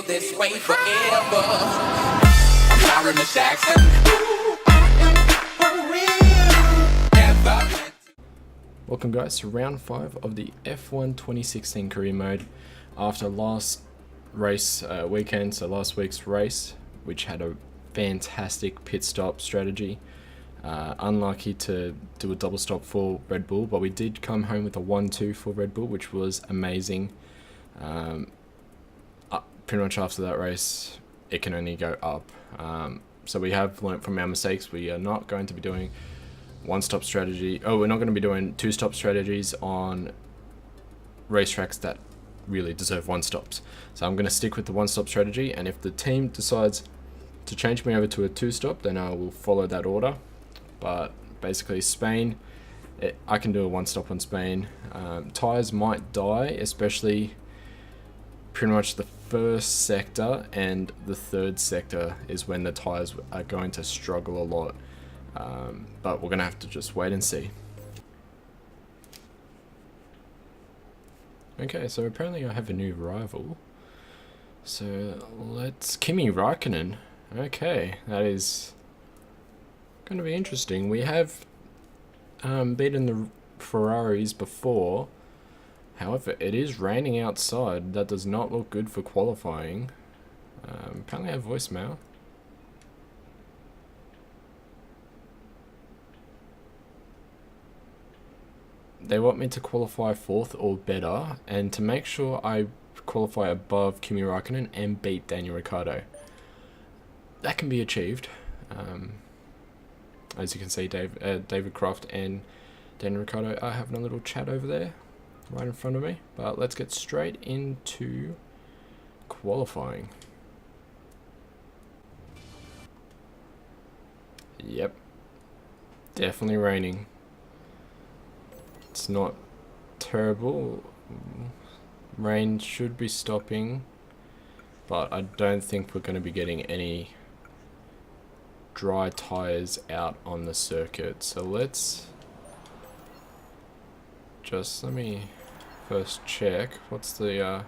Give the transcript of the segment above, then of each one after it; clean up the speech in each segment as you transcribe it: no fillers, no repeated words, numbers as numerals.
This way forever. I'm Byron the Jackson. Welcome guys to round 5 of the F1 2016 career mode. After last race weekend, so last week's race, which had a fantastic pit stop strategy. Unlucky to do a double stop for Red Bull, but we did come home with a 1-2 for Red Bull, which was amazing. Pretty much after that race, it can only go up. So we have learnt from our mistakes. We are not going to be doing one-stop strategy. We're not going to be doing two-stop strategies on racetracks that really deserve one-stops. So I'm going to stick with the one-stop strategy, and if the team decides to change me over to a two-stop, then I will follow that order. But basically Spain, I can do a one-stop on Spain. Tyres might die, especially pretty much the first sector and the third sector is when the tyres are going to struggle a lot. But we're going to have to just wait and see. Okay, so apparently I have a new rival. So let's... Kimi Räikkönen. Okay, that is going to be interesting. We have beaten the Ferraris before. However, it is raining outside. That does not look good for qualifying. Apparently I have voicemail. They want me to qualify 4th or better, and to make sure I qualify above Kimi Räikkönen and beat Daniel Ricciardo. That can be achieved. As you can see, David Croft and Daniel Ricciardo are having a little chat over there, right in front of me. But let's get straight into qualifying. Yep, definitely raining. It's not terrible. Rain should be stopping, but I don't think we're going to be getting any dry tires out on the circuit. So let me first check. What's the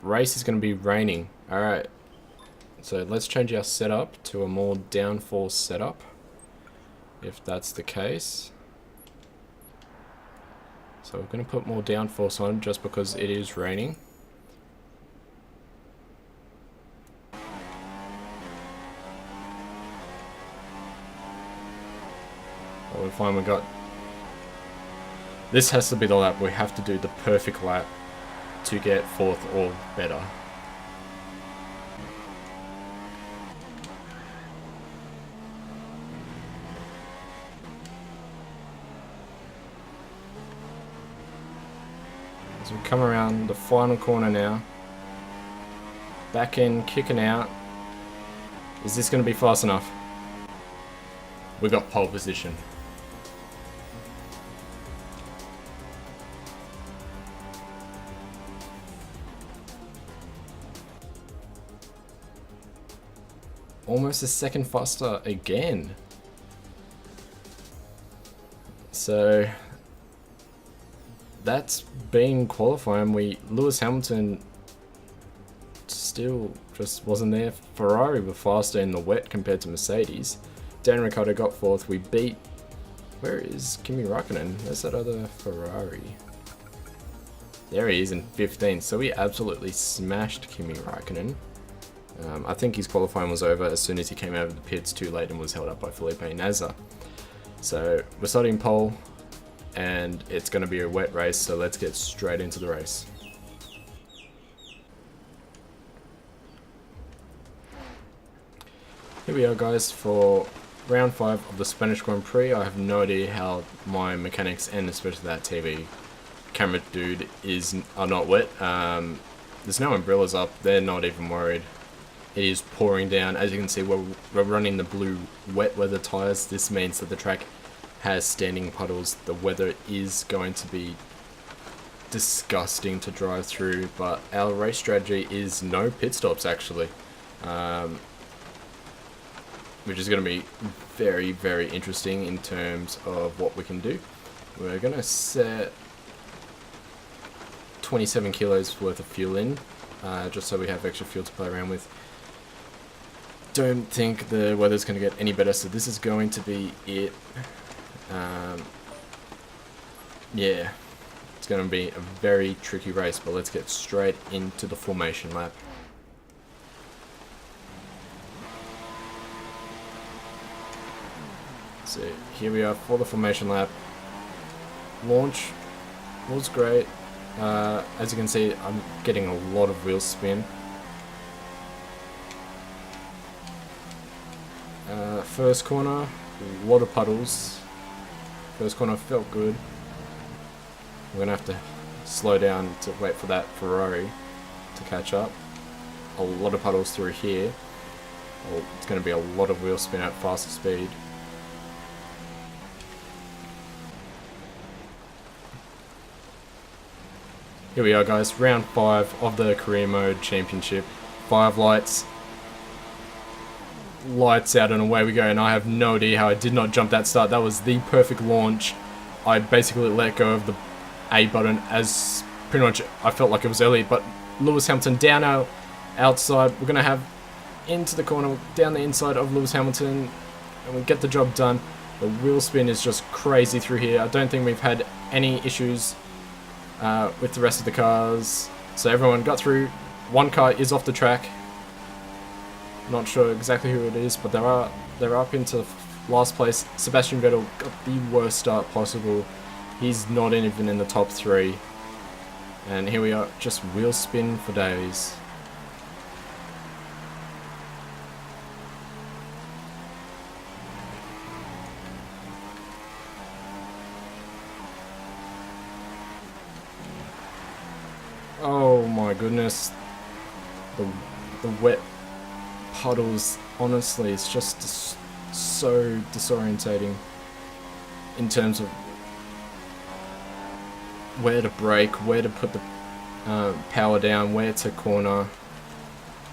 race is going to be raining. Alright, so let's change our setup to a more downforce setup, if that's the case. So we're going to put more downforce on just because it is raining. Well, we find we got... This has to be the lap. We have to do the perfect lap to get 4th or better. As we come around the final corner now. Back end kicking out. Is this going to be fast enough? We got pole position. Almost a second faster again. So that's been qualifying. Lewis Hamilton still just wasn't there. Ferrari were faster in the wet compared to Mercedes. Dan Ricciardo got 4th. We beat... Where is Kimi Räikkönen? Where's that other Ferrari? There he is in 15th. So we absolutely smashed Kimi Räikkönen. I think his qualifying was over as soon as he came out of the pits too late and was held up by Felipe Nasr. So we're starting pole, and it's going to be a wet race, so let's get straight into the race. Here we are guys for round 5 of the Spanish Grand Prix. I have no idea how my mechanics and especially that TV camera dude are not wet. There's no umbrellas up, they're not even worried. It is pouring down. As you can see, we're running the blue wet weather tyres. This means that the track has standing puddles. The weather is going to be disgusting to drive through, but our race strategy is no pit stops actually, which is going to be very, very interesting in terms of what we can do. We're going to set 27 kilos worth of fuel in. just so we have extra fuel to play around with. Don't think the weather's going to get any better, so this is going to be it. Yeah, it's going to be a very tricky race, but let's get straight into the formation lap. So here we are for the formation lap. Launch was great. As you can see, I'm getting a lot of wheel spin. First corner, a lot of puddles. First corner felt good. We're gonna have to slow down to wait for that Ferrari to catch up. A lot of puddles through here. Well, it's gonna be a lot of wheel spin at faster speed. Here we are, guys, round 5 of the Career Mode Championship. 5 lights. Lights out and away we go, and I have no idea how I did not jump that start. That was the perfect launch. I basically let go of the A button as pretty much I felt like it was early, but Lewis Hamilton down our outside. We're going to have into the corner, down the inside of Lewis Hamilton, and we get the job done. The wheel spin is just crazy through here. I don't think we've had any issues with the rest of the cars. So everyone got through. One car is off the track. Not sure exactly who it is, but they're up into last place. Sebastian Vettel got the worst start possible. He's not even in the top 3. And here we are, just wheel spin for days. Oh my goodness. The wet puddles, honestly, it's just so disorientating in terms of where to brake, where to put the power down, where to corner,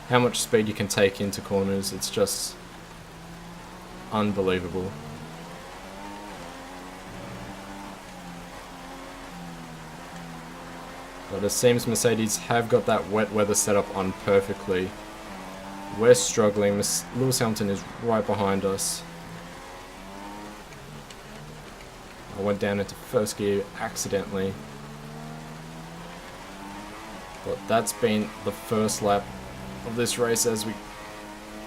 how much speed you can take into corners. It's just unbelievable. But it seems Mercedes have got that wet weather setup on perfectly. We're struggling. Lewis Hamilton is right behind us. I went down into first gear accidentally. But that's been the first lap of this race as we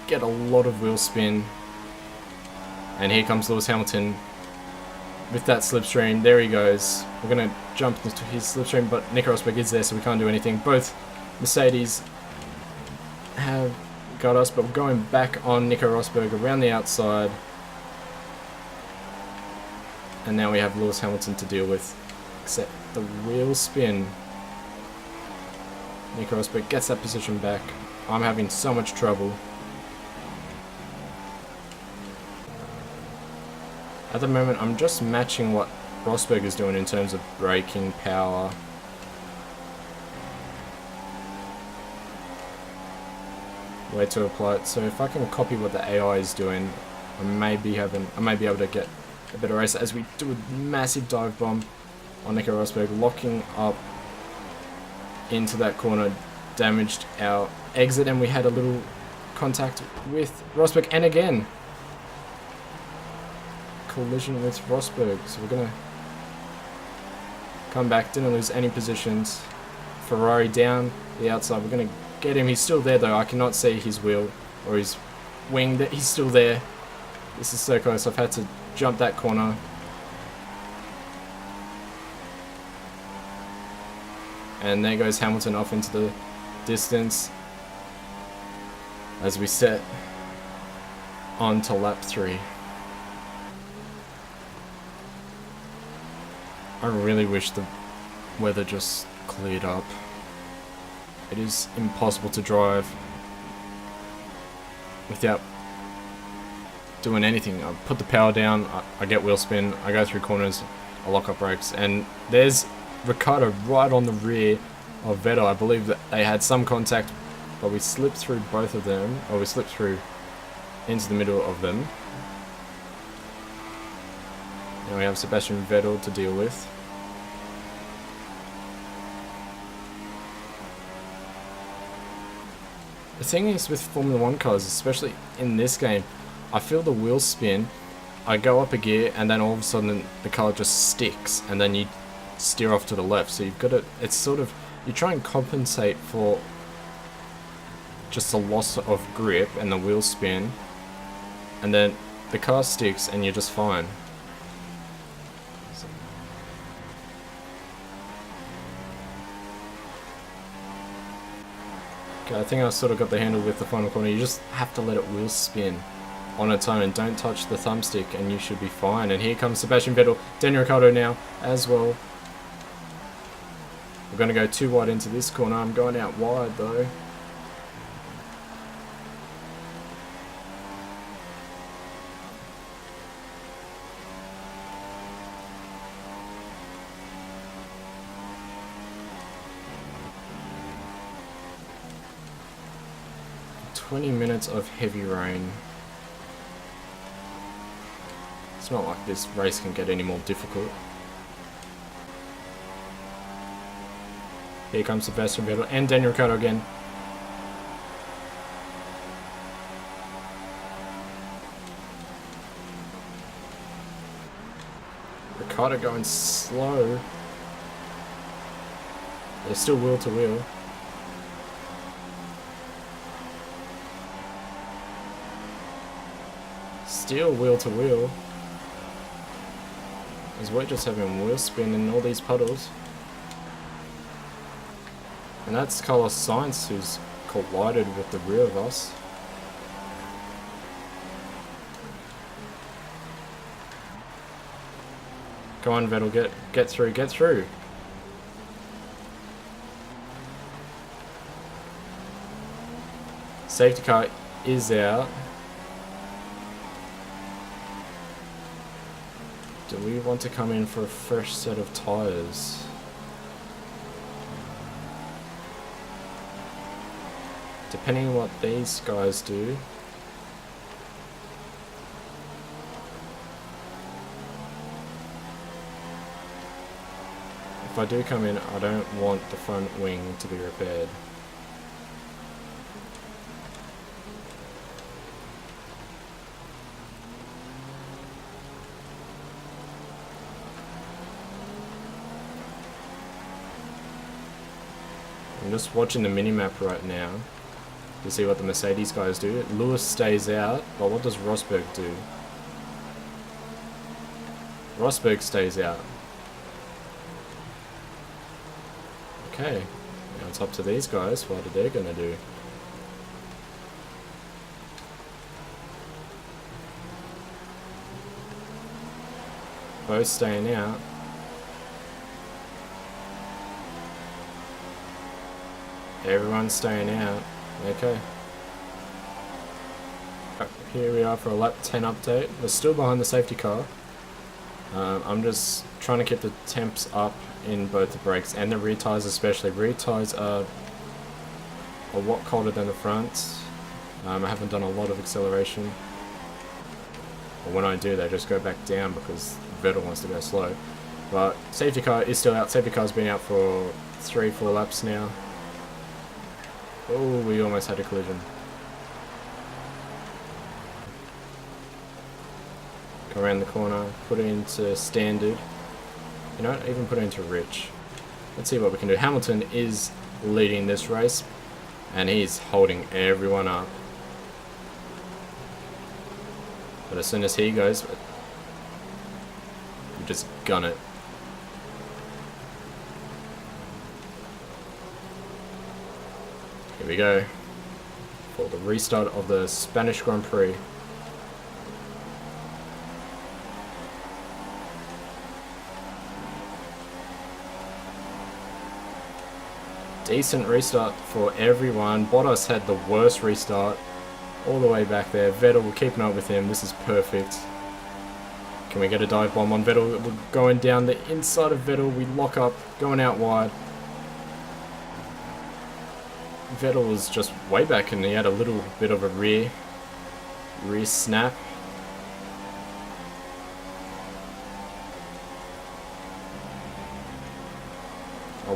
get a lot of wheel spin. And here comes Lewis Hamilton with that slipstream. There he goes. We're going to jump into his slipstream, but Nico Rosberg is there, so we can't do anything. Both Mercedes have got us, but we're going back on Nico Rosberg around the outside. And now we have Lewis Hamilton to deal with. Except the wheel spin. Nico Rosberg gets that position back. I'm having so much trouble. At the moment, I'm just matching what Rosberg is doing in terms of braking power. Way to apply it. So if I can copy what the AI is doing, I may be able to get a better race as we do a massive dive bomb on Nico Rosberg, locking up into that corner, damaged our exit, and we had a little contact with Rosberg, and again collision with Rosberg. So we're gonna come back, didn't lose any positions. Ferrari down the outside, we're gonna get him. He's still there though. I cannot see his wheel or his wing. That he's still there. This is so close. I've had to jump that corner. And there goes Hamilton off into the distance as we set on to lap 3. I really wish the weather just cleared up. It is impossible to drive without doing anything. I put the power down, I get wheel spin, I go through corners, I lock up brakes, and there's Ricciardo right on the rear of Vettel. I believe that they had some contact, but we slipped through both of them, or we slipped through into the middle of them. Now we have Sebastian Vettel to deal with. The thing is with Formula 1 cars, especially in this game, I feel the wheel spin, I go up a gear and then all of a sudden the car just sticks and then you steer off to the left. So you've got to, it's sort of, you try and compensate for just the loss of grip and the wheel spin, and then the car sticks and you're just fine. I think I sort of got the handle with the final corner. You just have to let it wheel spin on its own. Don't touch the thumbstick and you should be fine. And here comes Sebastian Vettel. Daniel Ricciardo now as well. We're going to go too wide into this corner. I'm going out wide though. Minutes of heavy rain. It's not like this race can get any more difficult. Here comes Sebastian Vettel and Daniel Ricciardo again. Ricciardo going slow. They're still wheel to wheel. Still wheel to wheel, as we're just having wheel spin in all these puddles. And that's Carlos Sainz who's collided with the rear of us. Go on Vettel, get through, get through. Safety car is out. Do we want to come in for a fresh set of tyres? Depending on what these guys do. If I do come in, I don't want the front wing to be repaired. I'm just watching the mini-map right now to see what the Mercedes guys do. Lewis stays out, but what does Rosberg do? Rosberg stays out. Okay, now it's up to these guys what are they gonna do. Both staying out. Everyone's staying out. Okay. Here we are for a lap 10 update. We're still behind the safety car. I'm just trying to keep the temps up in both the brakes and the rear tyres especially. Rear tyres are a lot colder than the front. I haven't done a lot of acceleration. But when I do, they just go back down because Vettel wants to go slow. But safety car is still out. Safety car's been out for 3-4 laps now. Oh, we almost had a collision. Go around the corner, put it into standard. You know what, even put it into rich. Let's see what we can do. Hamilton is leading this race, and he's holding everyone up. But as soon as he goes, we just gun it. Here we go for the restart of the Spanish Grand Prix. Decent restart for everyone. Bottas had the worst restart all the way back there. Vettel, we're keeping up with him. This is perfect. Can we get a dive bomb on Vettel? We're going down the inside of Vettel. We lock up, going out wide. Vettel was just way back and he had a little bit of a rear snap.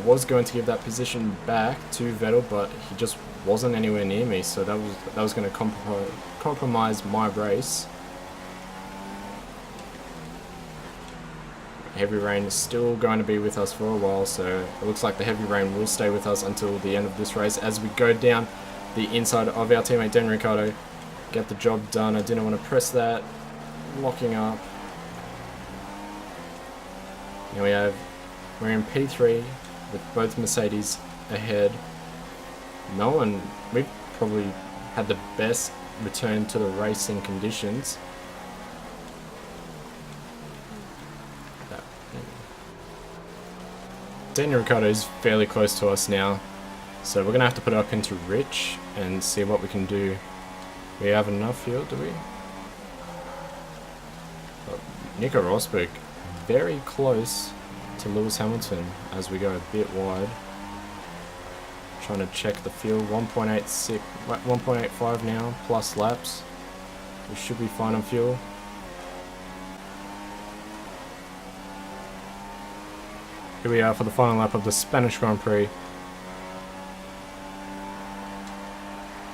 was going to give that position back to Vettel, but he just wasn't anywhere near me, so that was going to compromise my race. Heavy rain is still going to be with us for a while, so it looks like the heavy rain will stay with us until the end of this race as we go down the inside of our teammate Daniel Ricciardo. Get the job done. I didn't want to press that. Locking up. Now we're in P3 with both Mercedes ahead. We've probably had the best return to the racing conditions. Daniel Ricciardo is fairly close to us now, so we're going to have to put it up into Rich and see what we can do. We have enough fuel, do we? Oh, Nico Rosberg very close to Lewis Hamilton as we go a bit wide. Trying to check the fuel, 1.86, 1.85 now, plus laps. We should be fine on fuel. Here we are for the final lap of the Spanish Grand Prix.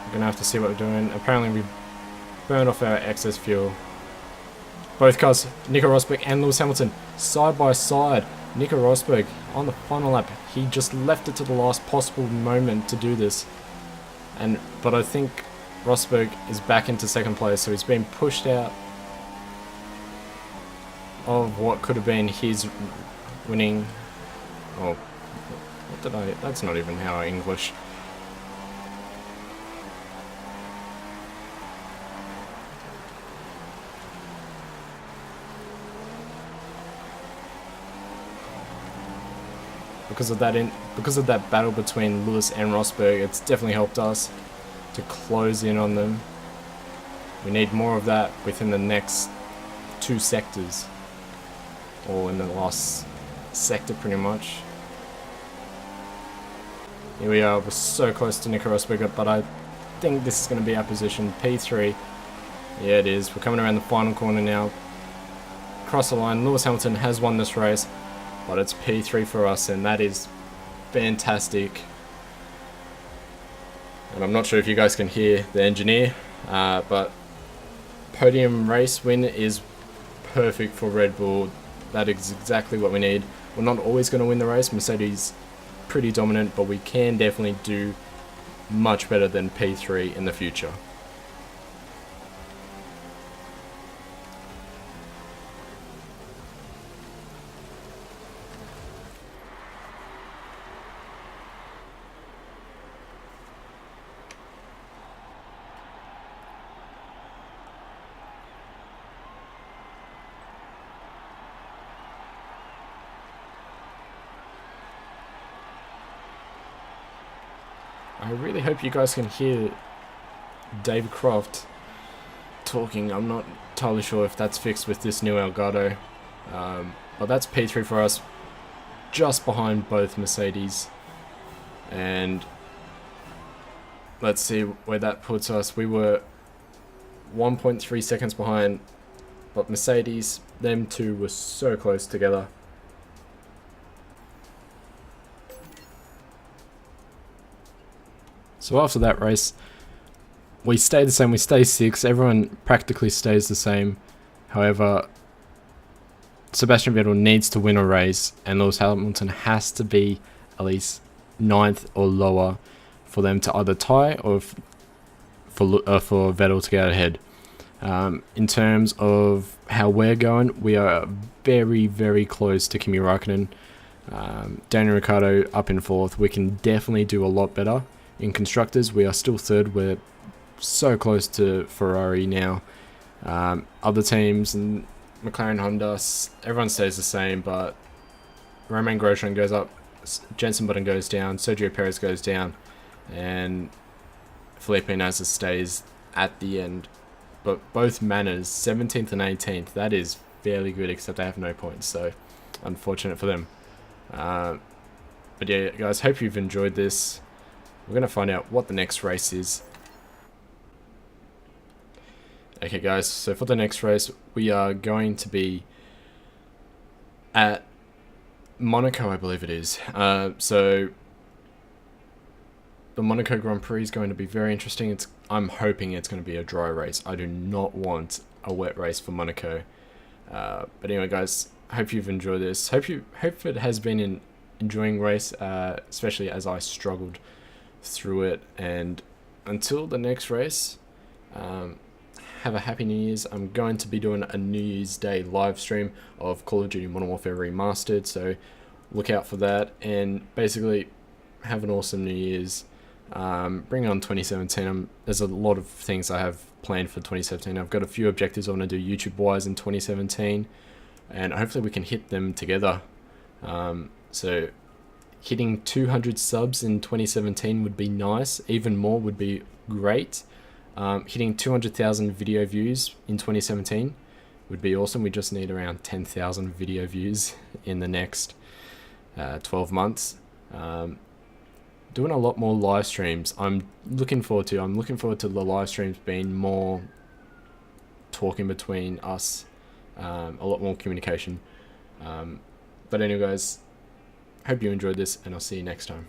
We're gonna have to see what we're doing. Apparently we burned off our excess fuel. Both cars, Nico Rosberg and Lewis Hamilton, side by side. Nico Rosberg on the final lap, he just left it to the last possible moment to do this. But I think Rosberg is back into second place, so he's been pushed out of what could have been his winning. Oh, what did I? That's not even how I English. Because of that battle between Lewis and Rosberg, it's definitely helped us to close in on them. We need more of that within the next 2 sectors, or in the last sector pretty much. Here we are, we're so close to Nico Rosberg, but I think this is going to be our position, P3. Yeah, it is. We're coming around the final corner now. Cross the line. Lewis Hamilton has won this race, but it's P3 for us, and that is fantastic. And I'm not sure if you guys can hear the engineer, but podium race win is perfect for Red Bull. That is exactly what we need. We're not always going to win the race. Mercedes pretty dominant, but we can definitely do much better than P3 in the future. I really hope you guys can hear David Croft talking. I'm not entirely sure if that's fixed with this new Elgato. But that's P3 for us, just behind both Mercedes. And let's see where that puts us. We were 1.3 seconds behind, but Mercedes, them two were so close together. So after that race, we stay the same. We stay 6th. Everyone practically stays the same. However, Sebastian Vettel needs to win a race, and Lewis Hamilton has to be at least 9th or lower for them to either tie or for Vettel to get ahead. In terms of how we're going, we are very, very close to Kimi Räikkönen. Daniel Ricciardo up in 4th. We can definitely do a lot better. In constructors, we are still 3rd. We're so close to Ferrari now. Other teams, and McLaren, Honda, everyone stays the same, but Romain Grosjean goes up, Jenson Button goes down, Sergio Perez goes down, and Felipe Nasr stays at the end. But both Manners, 17th and 18th, that is fairly good, except they have no points, so unfortunate for them. But yeah, guys, hope you've enjoyed this. We're going to find out what the next race is. Okay guys, so for the next race, we are going to be at Monaco, I believe it is. So the Monaco Grand Prix is going to be very interesting. I'm hoping it's going to be a dry race. I do not want a wet race for Monaco. But anyway, guys, hope you've enjoyed this. Hope it has been an enjoying race, especially as I struggled through it. And until the next race, have a happy New Year's. I'm going to be doing a New Year's Day live stream of Call of Duty Modern Warfare Remastered, so look out for that. And basically, have an awesome New Year's. Bring on 2017. There's a lot of things I have planned for 2017. I've got a few objectives I want to do YouTube wise in 2017, and hopefully we can hit them together. So hitting 200 subs in 2017 would be nice. Even more would be great. Hitting 200,000 video views in 2017 would be awesome. We just need around 10,000 video views in the next 12 months. Doing a lot more live streams. I'm looking forward to the live streams being more talking between us, a lot more communication. But anyway, guys, hope you enjoyed this, and I'll see you next time.